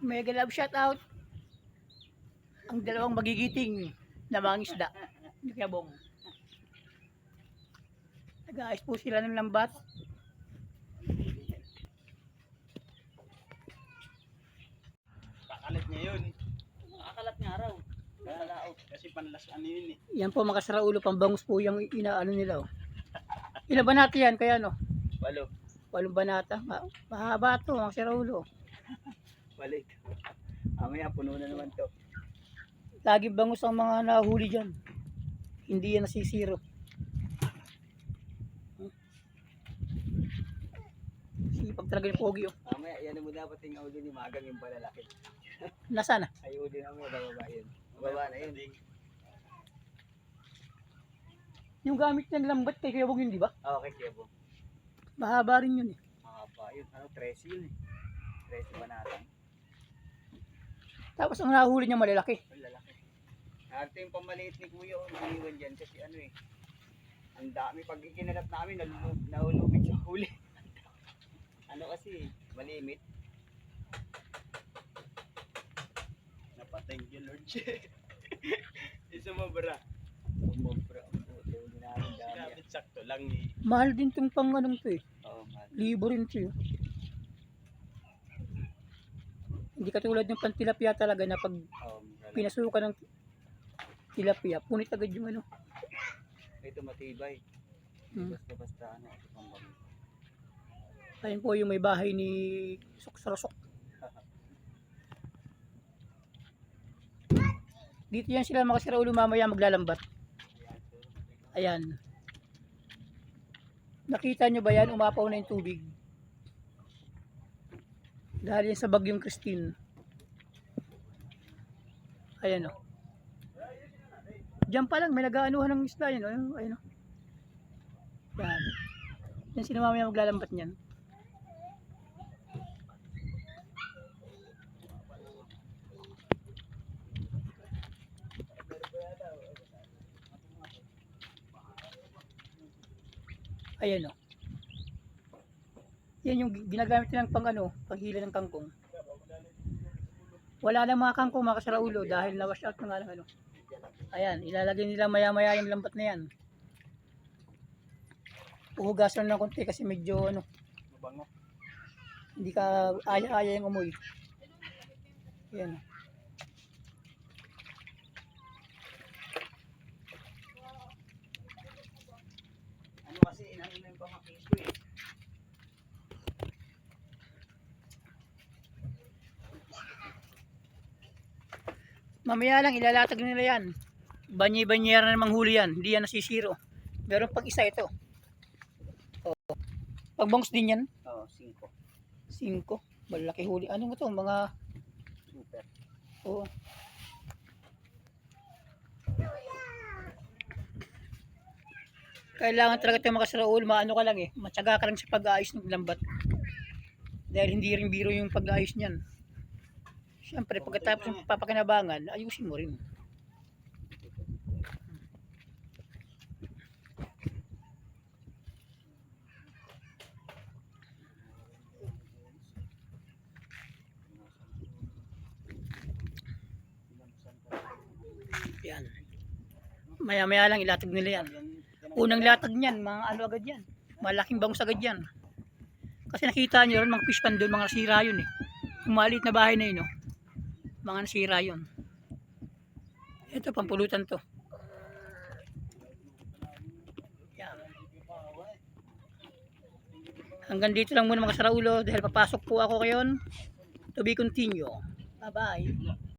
Mega love shout out ang dalawang magigiting na mga isda. Kiyabong. Nag-aayos po sila ng lambat. Kakalat niya yun. Nakakalat nga raw. Nakalaot. Kasi panlas ano yun eh. Yan po mga kasaraulo, pambangus po yung inaano nila. Oh. Ilan banata yan? Kaya no? 8. 8 banata. Mahaba to mga kasaraulo. Balik. Mamaya puno na naman to. Lagi bangus ang mga nahuli dyan. Hindi yan nasisiro. Sipag talaga yung pogi. Oh. Mamaya yan mo dapat yung audio ni Magang yung palalaki. Nasaan na? Ay audio na mo bababa yun. Bababa na yun. Yung gamit niyang lambat kay Kiyabong yun, di ba? Okay, Kebo. Mahaba rin yun eh. Mahaba yun. Ano, 13 yun eh. 13 banata. Tapos ang nahuli niya malalaki. Ang lalaki. Arte yung pamaliit ni Kuya o iniwan dyan kasi ano eh. Ang dami pag ikinalat namin nahulubig sa huli. Ano kasi malimit. Thank you Lord. Sumobra. Sumobra. Hindi namin dami. Sakto lang eh. Mahal din itong pang anong to eh. Oo, mahal. Libo rin ito eh. Hindi katulad ng pantilapia talaga na pag pinasukan ng tilapia, punit agad yung ano. Ito matibay. Basta ano, ito pang bami. Ayun po yung may bahay ni Suksarasok. Dito yan sila mga kasaraulo mamaya maglalambat. Ayan. Nakita nyo ba yan? Umapaw na yung tubig. Dahil yan sa bagyong Christine. Ayan o. Diyan pa lang may nag-aanuhan ng isda yan o. Ayan o. Yan. Yan sila mamaya maglalambat niyan. Ayan o. Yan yung ginagamit nilang pang ano, panghila ng kangkong. Wala na mga kangkong mga kasaraulo dahil na-wash out na nga lang ano. Ayan, ilalagay nila maya-maya yung lambat na yan. Uhugasan ng konti kasi medyo ano, Mabango. hindi ka aya-aya yung amoy. Ayan o. Ano kasi inano na yung pamakis ko eh. Mamaya lang ilalatag nila yan. Banyi-banyera na manghuli yan. Hindi yan nasisiro. Pero pag isa ito. Oh. Pag bangus din yan. Oo, 5. 5. Malaki huli. Ano nga to? Mga Super. oh. Kailangan talaga ito mga kasaraul. Maano ka lang eh. Matyaga ka lang sa pag-aayos ng lambat. Dahil hindi rin biro yung pag-aayos niyan. Siyempre pagkatapos ng papakinabangan, ayusin mo rin. Yan. Maya-maya lang ilatag nila yan. Unang latag niyan, mga ano agad yan. Malaking bangus agad yan. Kasi nakita nyo rin, mga fish pan doon, mga nasira yun eh. Yung maliit na bahay na yun, no? Mga nasira yun. Ito, pampulutan to. Yan. Hanggang dito lang muna mga saraulo dahil papasok po ako ngayon. To be continue. Bye-bye.